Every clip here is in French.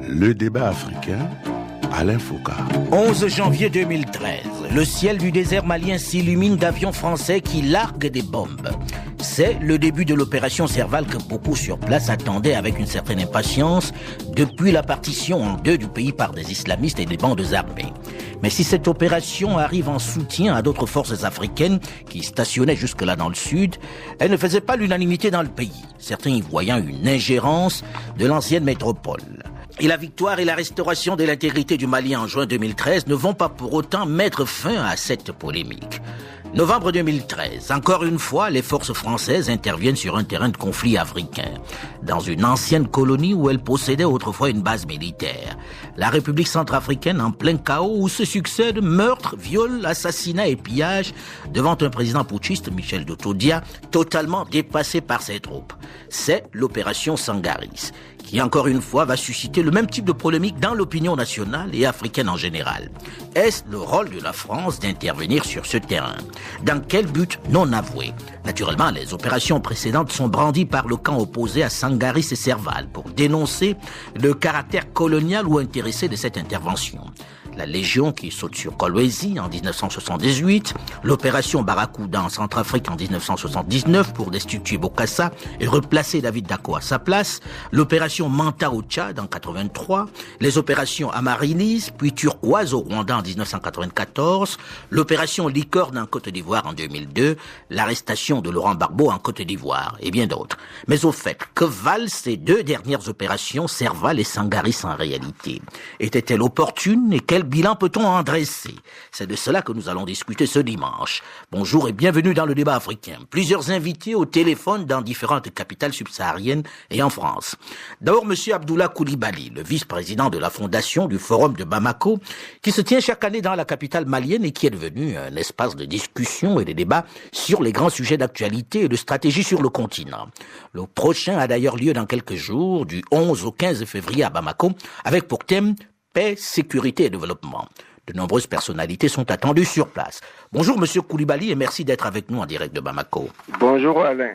Le débat africain, Alain Foucault. 11 janvier 2013, le ciel du désert malien s'illumine d'avions français qui larguent des bombes. C'est le début de l'opération Serval que beaucoup sur place attendaient avec une certaine impatience depuis la partition en deux du pays par des islamistes et des bandes armées. Mais si cette opération arrive en soutien à d'autres forces africaines qui stationnaient jusque-là dans le sud, elle ne faisait pas l'unanimité dans le pays, certains y voyant une ingérence de l'ancienne métropole. Et la victoire et la restauration de l'intégrité du Mali en juin 2013 ne vont pas pour autant mettre fin à cette polémique. Novembre 2013, encore une fois, les forces françaises interviennent sur un terrain de conflit africain, dans une ancienne colonie où elles possédaient autrefois une base militaire. La République centrafricaine en plein chaos où se succèdent meurtres, viols, assassinats et pillages devant un président putschiste, Michel Doutou-Dia, totalement dépassé par ses troupes. C'est l'opération Sangaris, qui encore une fois va susciter le même type de polémique dans l'opinion nationale et africaine en général. Est-ce le rôle de la France d'intervenir sur ce terrain? Dans quel but non avoué? Naturellement, les opérations précédentes sont brandies par le camp opposé à Sangaris et Serval pour dénoncer le caractère colonial ou intéressé de cette intervention. La Légion qui saute sur Kolwezi en 1978, l'opération Barracuda en Centrafrique en 1979 pour destituer Bokassa et replacer David Dacko à sa place, l'opération Manta au Tchad en 83, les opérations Amaryllis puis Turquoise au Rwanda en 1994, l'opération Licorne en Côte d'Ivoire en 2002, l'arrestation de Laurent Gbagbo en Côte d'Ivoire et bien d'autres. Mais au fait, que valent ces deux dernières opérations, Serval et Sangaris en réalité? Étaient-elles opportunes et quel bilan peut-on en dresser? C'est de cela que nous allons discuter ce dimanche. Bonjour et bienvenue dans le débat africain. Plusieurs invités au téléphone dans différentes capitales subsahariennes et en France. D'abord, monsieur Abdoulaye Coulibaly, le vice-président de la fondation du Forum de Bamako, qui se tient chaque année dans la capitale malienne et qui est devenu un espace de discussion et de débat sur les grands sujets d'actualité et de stratégie sur le continent. Le prochain a d'ailleurs lieu dans quelques jours, du 11 au 15 février à Bamako, avec pour thème paix, sécurité et développement. De nombreuses personnalités sont attendues sur place. Bonjour monsieur Coulibaly et merci d'être avec nous en direct de Bamako. Bonjour Alain.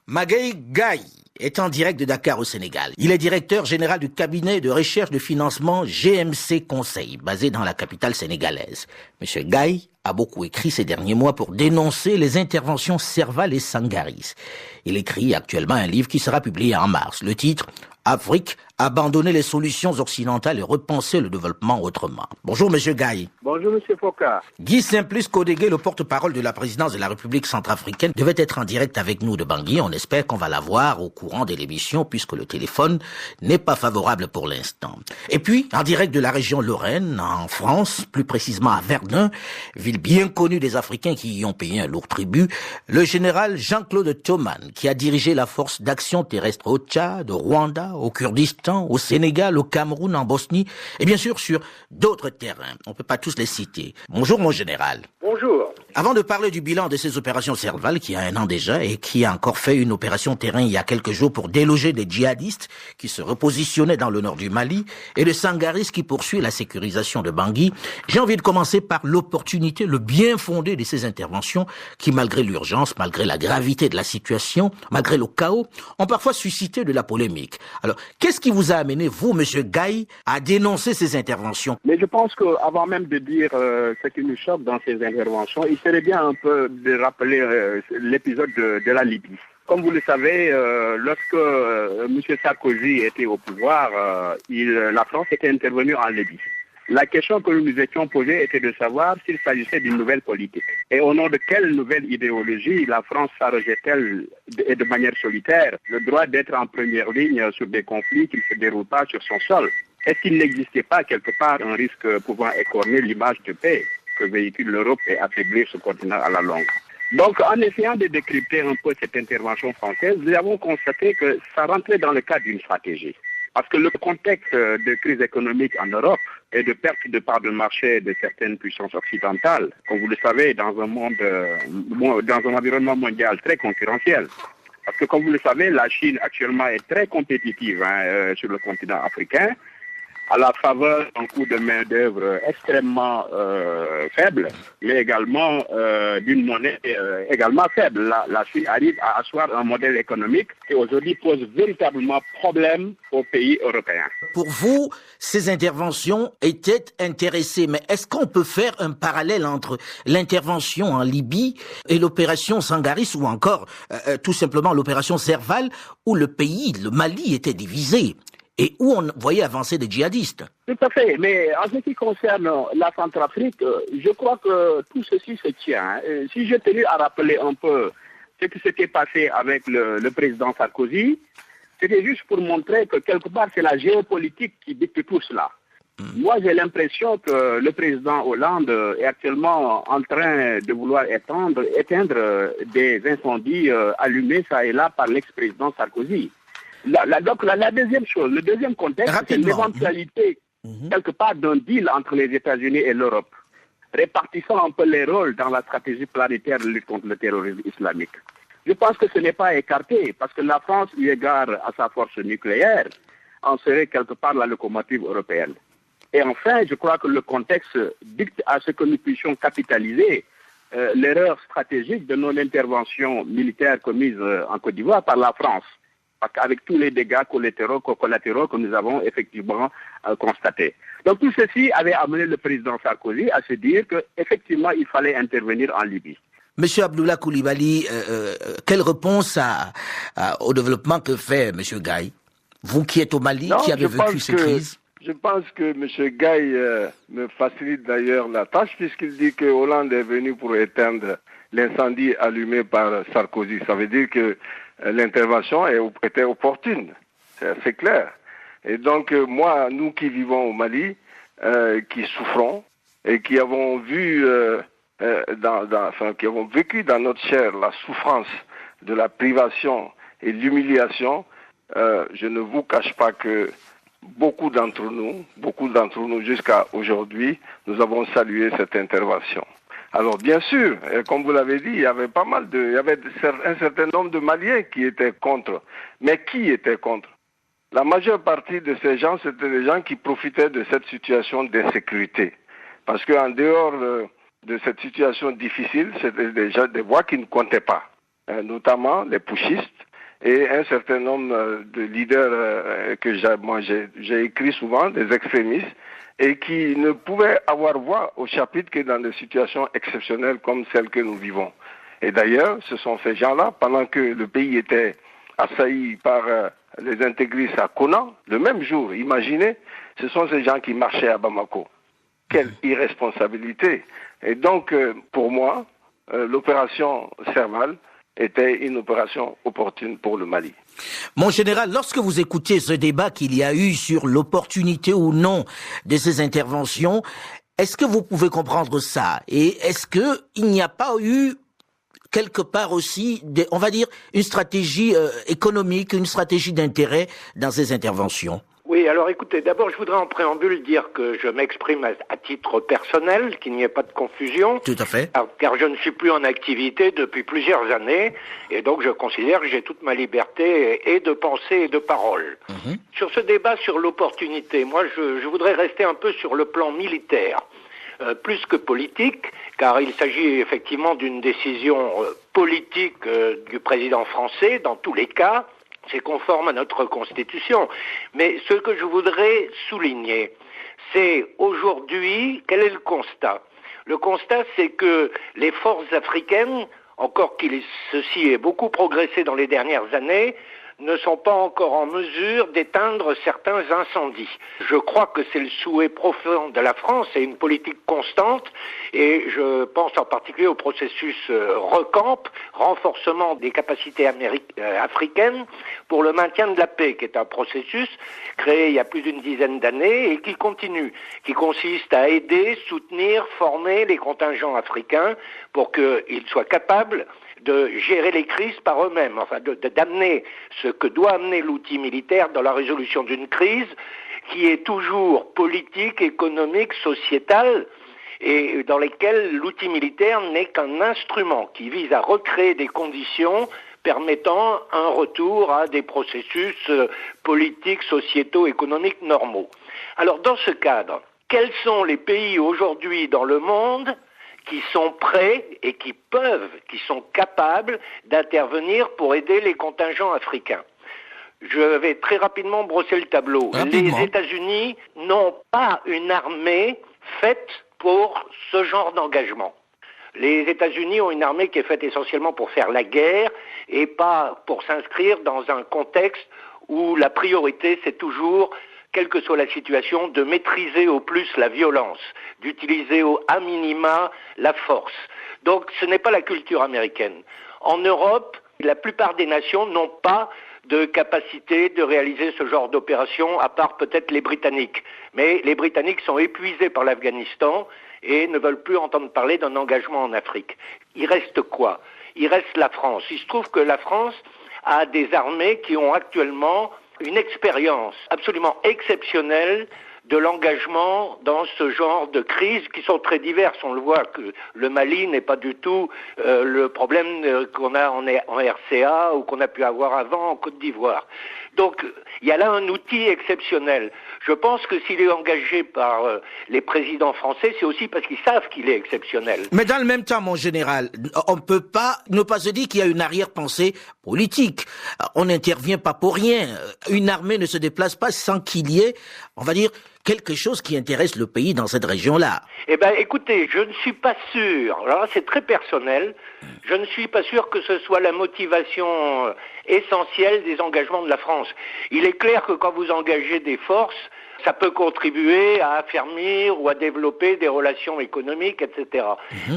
Magaï Gaye est en direct de Dakar au Sénégal. Il est directeur général du cabinet de recherche de financement GMC Conseil, basé dans la capitale sénégalaise. Monsieur Gaye a beaucoup écrit ces derniers mois pour dénoncer les interventions Serval et Sangaris. Il écrit actuellement un livre qui sera publié en mars. Le titre « Afrique, abandonner les solutions occidentales et repenser le développement autrement ». Bonjour monsieur Gaye. Bonjour monsieur Foucault. Guy Simplice Kodégué, le porte-parole de la présidence de la République centrafricaine, devait être en direct avec nous de Bangui. On espère qu'on va l'avoir au courant de l'émission puisque le téléphone n'est pas favorable pour l'instant. Et puis, en direct de la région Lorraine, en France, plus précisément à Verdun, ville bien connue des Africains qui y ont payé un lourd tribut, le général Jean-Claude Thoman, qui a dirigé la force d'action terrestre au Tchad, au Rwanda, au Kurdistan, au Sénégal, au Cameroun, en Bosnie, et bien sûr sur d'autres terrains. On ne peut pas tous les citer. Bonjour mon général. Bonjour. Avant de parler du bilan de ces opérations Serval, qui a 1 an déjà, et qui a encore fait une opération terrain il y a quelques jours pour déloger des djihadistes qui se repositionnaient dans le nord du Mali, et de Sangaris qui poursuit la sécurisation de Bangui, j'ai envie de commencer par l'opportunité, le bien fondé de ces interventions qui, malgré l'urgence, malgré la gravité de la situation, malgré le chaos, ont parfois suscité de la polémique. Alors, qu'est-ce qui vous a amené, vous, monsieur Gaye, à dénoncer ces interventions? Mais je pense qu'avant même de dire ce qui nous choque dans ces interventions, il serait bien un peu de rappeler l'épisode de la Libye. Comme vous le savez, lorsque M. Sarkozy était au pouvoir, la France était intervenue en Libye. La question que nous nous étions posée était de savoir s'il s'agissait d'une nouvelle politique. Et au nom de quelle nouvelle idéologie la France s'arrogeait-elle, et de manière solitaire, le droit d'être en première ligne sur des conflits qui ne se déroulent pas sur son sol? Est-ce qu'il n'existait pas quelque part un risque pouvant écorner l'image de paix que véhicule l'Europe et affaiblir ce continent à la longue? Donc, en essayant de décrypter un peu cette intervention française, nous avons constaté que ça rentrait dans le cadre d'une stratégie. Parce que le contexte de crise économique en Europe et de perte de part de marché de certaines puissances occidentales, comme vous le savez, dans un environnement mondial très concurrentiel. Parce que, comme vous le savez, la Chine actuellement est très compétitive sur le continent africain. à la faveur d'un coût de main-d'œuvre extrêmement faible, mais également d'une monnaie également faible. La Chine arrive à asseoir un modèle économique qui aujourd'hui pose véritablement problème aux pays européens. Pour vous, ces interventions étaient intéressées, mais est-ce qu'on peut faire un parallèle entre l'intervention en Libye et l'opération Sangaris ou encore tout simplement l'opération Serval où le pays, le Mali, était divisé et où on voyait avancer des djihadistes? Tout à fait, mais en ce qui concerne la Centrafrique, je crois que tout ceci se tient. Si j'ai tenu à rappeler un peu ce qui s'était passé avec le président Sarkozy, c'était juste pour montrer que quelque part c'est la géopolitique qui dicte tout cela. Moi j'ai l'impression que le président Hollande est actuellement en train de vouloir éteindre des incendies allumés ça et là par l'ex-président Sarkozy. Donc la deuxième chose, le deuxième contexte, c'est l'éventualité quelque part d'un deal entre les États-Unis et l'Europe, répartissant un peu les rôles dans la stratégie planétaire de lutte contre le terrorisme islamique. Je pense que ce n'est pas écarté, parce que la France, eu égard à sa force nucléaire, en serait quelque part la locomotive européenne. Et enfin, je crois que le contexte dicte à ce que nous puissions capitaliser l'erreur stratégique de non-intervention militaire commise en Côte d'Ivoire par la France, avec tous les dégâts collatéraux que nous avons effectivement constatés. Donc tout ceci avait amené le président Sarkozy à se dire qu'effectivement il fallait intervenir en Libye. Monsieur Abdoulaye Coulibaly, quelle réponse au développement que fait Monsieur Gaye? Vous qui êtes au Mali, qui avez vécu ces crises? Je pense que M. Gaye me facilite d'ailleurs la tâche puisqu'il dit que Hollande est venu pour éteindre l'incendie allumé par Sarkozy. Ça veut dire que l'intervention était opportune, c'est assez clair. Et donc moi, nous qui vivons au Mali, qui souffrons et qui avons vu, qui avons vécu dans notre chair la souffrance de la privation et l'humiliation, je ne vous cache pas que beaucoup d'entre nous jusqu'à aujourd'hui, nous avons salué cette intervention. Alors bien sûr, comme vous l'avez dit, il y avait un certain nombre de Maliens qui étaient contre. Mais qui était contre? La majeure partie de ces gens, c'était des gens qui profitaient de cette situation d'insécurité. Parce qu'en dehors de cette situation difficile, c'était déjà des voix qui ne comptaient pas, notamment les putschistes et un certain nombre de leaders que j'ai écrit souvent, des extrémistes, et qui ne pouvaient avoir voix au chapitre que dans des situations exceptionnelles comme celles que nous vivons. Et d'ailleurs, ce sont ces gens-là, pendant que le pays était assailli par les intégristes à Kona, le même jour, imaginez, ce sont ces gens qui marchaient à Bamako. Quelle irresponsabilité! Et donc, pour moi, l'opération Serval était une opération opportune pour le Mali. Mon général, lorsque vous écoutez ce débat qu'il y a eu sur l'opportunité ou non de ces interventions, est-ce que vous pouvez comprendre ça? Et est-ce que il n'y a pas eu quelque part aussi, on va dire, une stratégie économique, une stratégie d'intérêt dans ces interventions? Oui, alors écoutez, d'abord je voudrais en préambule dire que je m'exprime à titre personnel, qu'il n'y ait pas de confusion. Tout à fait. Car je ne suis plus en activité depuis plusieurs années, et donc je considère que j'ai toute ma liberté et de pensée et de parole. Sur ce débat sur l'opportunité, moi je voudrais rester un peu sur le plan militaire, plus que politique, car il s'agit effectivement d'une décision politique du président français dans tous les cas. C'est conforme à notre Constitution. Mais ce que je voudrais souligner, c'est aujourd'hui, quel est le constat? Le constat, c'est que les forces africaines, encore ceci ait beaucoup progressé dans les dernières années, ne sont pas encore en mesure d'éteindre certains incendies. Je crois que c'est le souhait profond de la France, c'est une politique constante, et je pense en particulier au processus RECAMP, renforcement des capacités africaines pour le maintien de la paix, qui est un processus créé il y a plus d'une dizaine d'années et qui continue, qui consiste à aider, soutenir, former les contingents africains pour qu'ils soient capables de gérer les crises par eux-mêmes, enfin d'amener ce que doit amener l'outil militaire dans la résolution d'une crise qui est toujours politique, économique, sociétale, et dans lesquelles l'outil militaire n'est qu'un instrument qui vise à recréer des conditions permettant un retour à des processus politiques, sociétaux, économiques normaux. Alors dans ce cadre, quels sont les pays aujourd'hui dans le monde qui sont prêts et qui sont capables d'intervenir pour aider les contingents africains? Je vais très rapidement brosser le tableau. Les États-Unis n'ont pas une armée faite pour ce genre d'engagement. Les États-Unis ont une armée qui est faite essentiellement pour faire la guerre et pas pour s'inscrire dans un contexte où la priorité c'est toujours, quelle que soit la situation, de maîtriser au plus la violence, d'utiliser à minima la force. Donc ce n'est pas la culture américaine. En Europe, la plupart des nations n'ont pas de capacité de réaliser ce genre d'opération, à part peut-être les Britanniques. Mais les Britanniques sont épuisés par l'Afghanistan et ne veulent plus entendre parler d'un engagement en Afrique. Il reste quoi? Il reste la France. Il se trouve que la France a des armées qui ont actuellement une expérience absolument exceptionnelle de l'engagement dans ce genre de crises qui sont très diverses. On le voit que le Mali n'est pas du tout le problème qu'on a en RCA ou qu'on a pu avoir avant en Côte d'Ivoire. Donc il y a là un outil exceptionnel. Je pense que s'il est engagé par les présidents français, c'est aussi parce qu'ils savent qu'il est exceptionnel. Mais dans le même temps, mon général, on ne peut pas ne pas se dire qu'il y a une arrière-pensée politique. On n'intervient pas pour rien. Une armée ne se déplace pas sans qu'il y ait, on va dire, quelque chose qui intéresse le pays dans cette région-là. Eh ben, écoutez, je ne suis pas sûr. Alors c'est très personnel. Je ne suis pas sûr que ce soit la motivation essentielle des engagements de la France. Il est clair que quand vous engagez des forces, ça peut contribuer à affermir ou à développer des relations économiques, etc.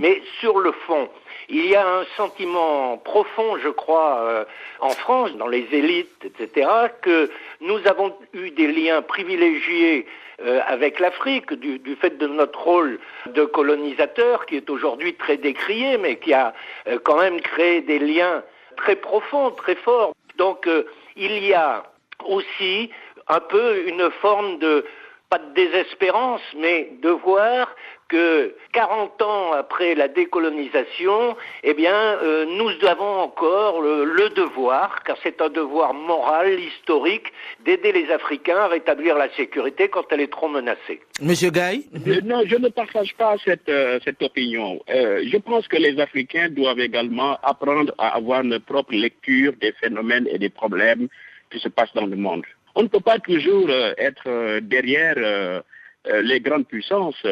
Mais sur le fond, il y a un sentiment profond, je crois, en France, dans les élites, etc., que nous avons eu des liens privilégiés avec l'Afrique, du fait de notre rôle de colonisateur, qui est aujourd'hui très décrié, mais qui a quand même créé des liens très profonds, très forts. Donc il y a aussi un peu une forme de, pas de désespérance, mais de voir que 40 ans après la décolonisation, eh bien, nous avons encore le devoir, car c'est un devoir moral, historique, d'aider les Africains à rétablir la sécurité quand elle est trop menacée. Monsieur Gaye? Non, je ne partage pas cette opinion. Je pense que les Africains doivent également apprendre à avoir une propre lecture des phénomènes et des problèmes qui se passent dans le monde. On ne peut pas toujours être derrière les grandes puissances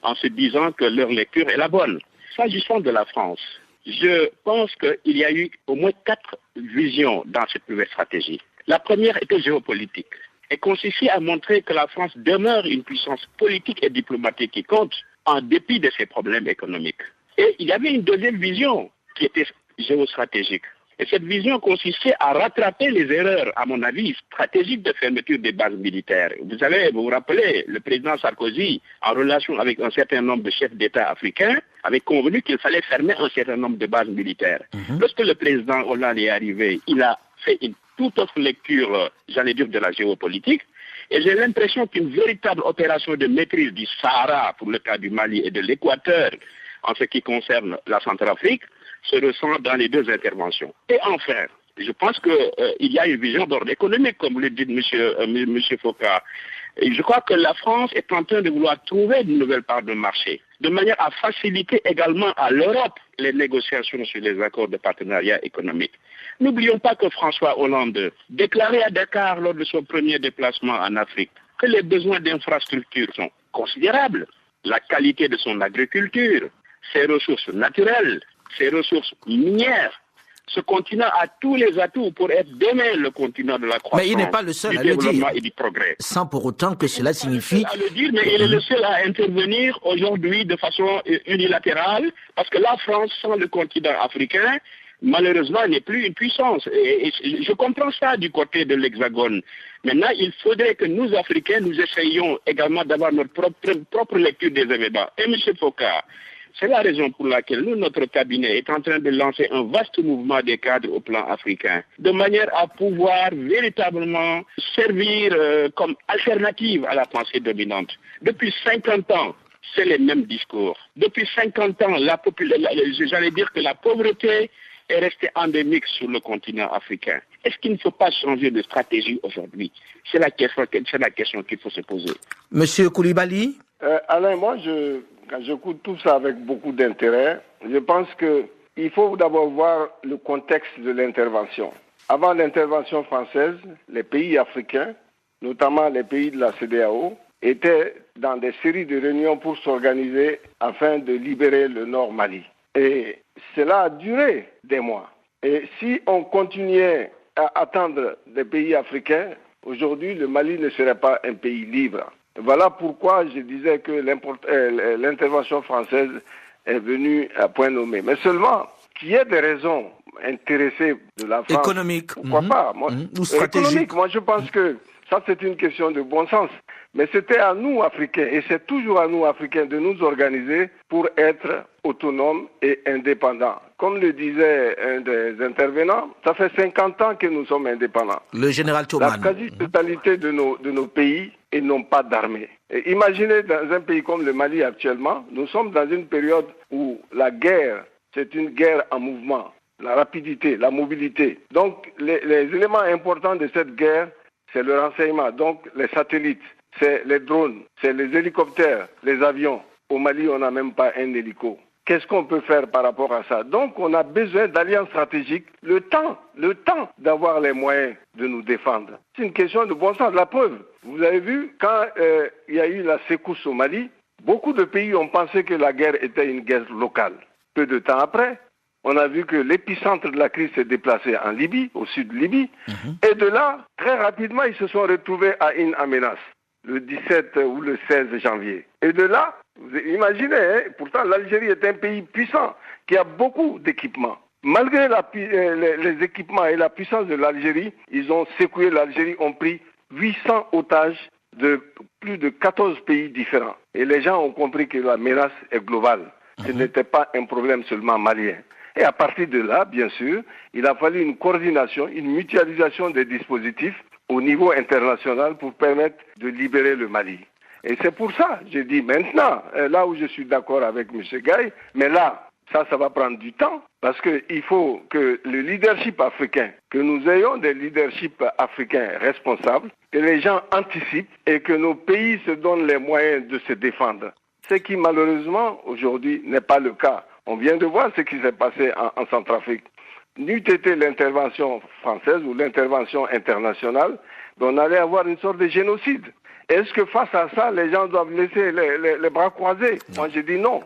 en se disant que leur lecture est la bonne. S'agissant de la France, je pense qu'il y a eu au moins 4 visions dans cette nouvelle stratégie. La première était géopolitique et consistait à montrer que la France demeure une puissance politique et diplomatique qui compte en dépit de ses problèmes économiques. Et il y avait une deuxième vision qui était géostratégique. Et cette vision consistait à rattraper les erreurs, à mon avis, stratégiques de fermeture des bases militaires. Vous savez, vous vous rappelez, le président Sarkozy, en relation avec un certain nombre de chefs d'État africains, avait convenu qu'il fallait fermer un certain nombre de bases militaires. Lorsque le président Hollande est arrivé, il a fait une toute autre lecture, j'allais dire, de la géopolitique. Et j'ai l'impression qu'une véritable opération de maîtrise du Sahara, pour le cas du Mali et de l'Équateur, en ce qui concerne la Centrafrique, se ressent dans les deux interventions. Et enfin, je pense qu'il y a une vision d'ordre économique, comme vous le dites, monsieur Foucault. Et je crois que la France est en train de vouloir trouver de nouvelles parts de marché, de manière à faciliter également à l'Europe les négociations sur les accords de partenariat économique. N'oublions pas que François Hollande déclarait à Dakar lors de son premier déplacement en Afrique que les besoins d'infrastructures sont considérables. La qualité de son agriculture, ses ressources naturelles, ses ressources minières. Ce continent a tous les atouts pour être demain le continent de la croissance, mais il n'est pas le seul du à le développement dire. Et du progrès. Sans pour autant que cela signifie... À le dire, mais il est le seul à intervenir aujourd'hui de façon unilatérale, parce que la France, sans le continent africain, malheureusement, n'est plus une puissance. Et je comprends ça du côté de l'Hexagone. Maintenant, il faudrait que nous, Africains, nous essayions également d'avoir notre propre lecture des événements. Et M. Foucault, c'est la raison pour laquelle nous, notre cabinet est en train de lancer un vaste mouvement des cadres au plan africain, de manière à pouvoir véritablement servir comme alternative à la pensée dominante. Depuis 50 ans, c'est les mêmes discours. Depuis 50 ans, j'allais dire que la pauvreté est resté endémique sur le continent africain. Est-ce qu'il ne faut pas changer de stratégie aujourd'hui? C'est la question qu'il faut se poser. Monsieur Koulibaly? Alain, moi, quand j'écoute tout ça avec beaucoup d'intérêt, je pense qu'il faut d'abord voir le contexte de l'intervention. Avant l'intervention française, les pays africains, notamment les pays de la CEDEAO, étaient dans des séries de réunions pour s'organiser afin de libérer le Nord Mali. Et cela a duré des mois. Et si on continuait à attendre des pays africains, aujourd'hui, le Mali ne serait pas un pays libre. Voilà pourquoi je disais que l'intervention française est venue à point nommé. Mais seulement, qu'il y ait des raisons intéressées de la France. Économique. Pourquoi pas? Ou stratégique. Économique, moi je pense que ça c'est une question de bon sens. Mais c'était à nous, Africains, et c'est toujours à nous, Africains, de nous organiser pour être autonomes et indépendants. Comme le disait un des intervenants, ça fait 50 ans que nous sommes indépendants. Le général Thoman. La quasi-totalité de nos pays, ils n'ont pas d'armée. Et imaginez dans un pays comme le Mali actuellement, nous sommes dans une période où la guerre, c'est une guerre en mouvement. La rapidité, la mobilité. Donc les éléments importants de cette guerre, c'est le renseignement, donc les satellites. C'est les drones, c'est les hélicoptères, les avions. Au Mali, on n'a même pas un hélico. Qu'est-ce qu'on peut faire par rapport à ça? Donc, on a besoin d'alliances stratégiques, le temps d'avoir les moyens de nous défendre. C'est une question de bon sens. La preuve, vous avez vu, quand il y a eu la secousse au Mali, beaucoup de pays ont pensé que la guerre était une guerre locale. Peu de temps après, on a vu que l'épicentre de la crise s'est déplacé en Libye, au sud de Libye, et de là, très rapidement, ils se sont retrouvés à In Amenas, le 17 ou le 16 janvier. Et de là, vous imaginez, pourtant l'Algérie est un pays puissant, qui a beaucoup d'équipements. Malgré les équipements et la puissance de l'Algérie, ils ont secoué l'Algérie, ont pris 800 otages de plus de 14 pays différents. Et les gens ont compris que la menace est globale. Ce n'était pas un problème seulement malien. Et à partir de là, bien sûr, il a fallu une coordination, une mutualisation des dispositifs au niveau international pour permettre de libérer le Mali. Et c'est pour ça, je dis maintenant, là où je suis d'accord avec M. Gaye, mais là, ça va prendre du temps, parce qu'il faut que le leadership africain, que nous ayons des leaderships africains responsables, que les gens anticipent et que nos pays se donnent les moyens de se défendre. Ce qui malheureusement aujourd'hui n'est pas le cas. On vient de voir ce qui s'est passé en Centrafrique. N'eût été l'intervention française ou l'intervention internationale, on allait avoir une sorte de génocide. Est-ce que face à ça, les gens doivent laisser les bras croisés? Moi, je dis non.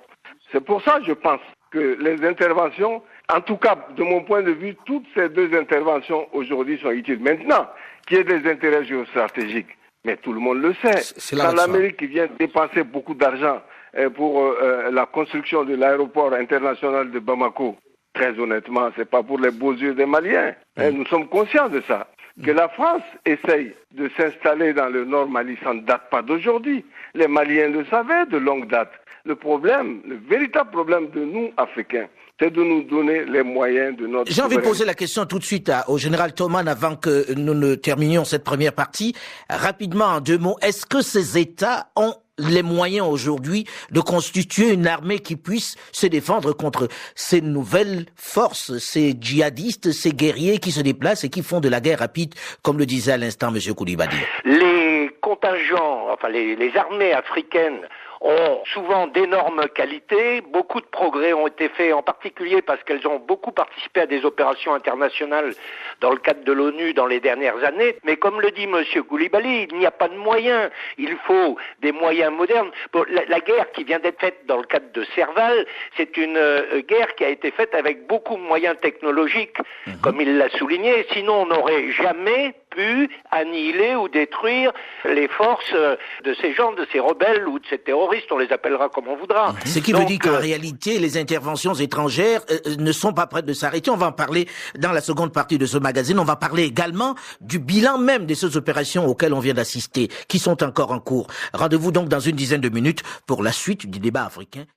C'est pour ça que je pense que les interventions, en tout cas, de mon point de vue, toutes ces deux interventions aujourd'hui sont utiles. Maintenant, qu'il y ait des intérêts géostratégiques, mais tout le monde le sait. Quand l'Amérique qui vient dépenser beaucoup d'argent pour la construction de l'aéroport international de Bamako, très honnêtement, c'est pas pour les beaux yeux des Maliens. Nous sommes conscients de ça. Que la France essaye de s'installer dans le Nord Mali, ça ne date pas d'aujourd'hui. Les Maliens le savaient de longue date. Le problème, le véritable problème de nous, Africains, c'est de nous donner les moyens de notre J'ai envie de poser la question tout de suite au général Thoman avant que nous ne terminions cette première partie. Rapidement, en 2 mots, est-ce que ces États ont les moyens aujourd'hui de constituer une armée qui puisse se défendre contre ces nouvelles forces, ces djihadistes, ces guerriers qui se déplacent et qui font de la guerre rapide, comme le disait à l'instant M. Koulibaly? Les contingents, enfin les armées africaines ont souvent d'énormes qualités, beaucoup de progrès ont été faits, en particulier parce qu'elles ont beaucoup participé à des opérations internationales dans le cadre de l'ONU dans les dernières années, mais comme le dit M. Koulibaly, il n'y a pas de moyens, il faut des moyens modernes. Bon, la guerre qui vient d'être faite dans le cadre de Serval, c'est une guerre qui a été faite avec beaucoup de moyens technologiques, comme il l'a souligné, sinon on n'aurait jamais pu annihiler ou détruire les forces de ces gens, de ces rebelles ou de ces terroristes, on les appellera comme on voudra. Ce qui veut dire qu'en réalité, les interventions étrangères ne sont pas prêtes de s'arrêter. On va en parler dans la seconde partie de ce magazine. On va parler également du bilan même de ces opérations auxquelles on vient d'assister, qui sont encore en cours. Rendez-vous donc dans une dizaine de minutes pour la suite du débat africain.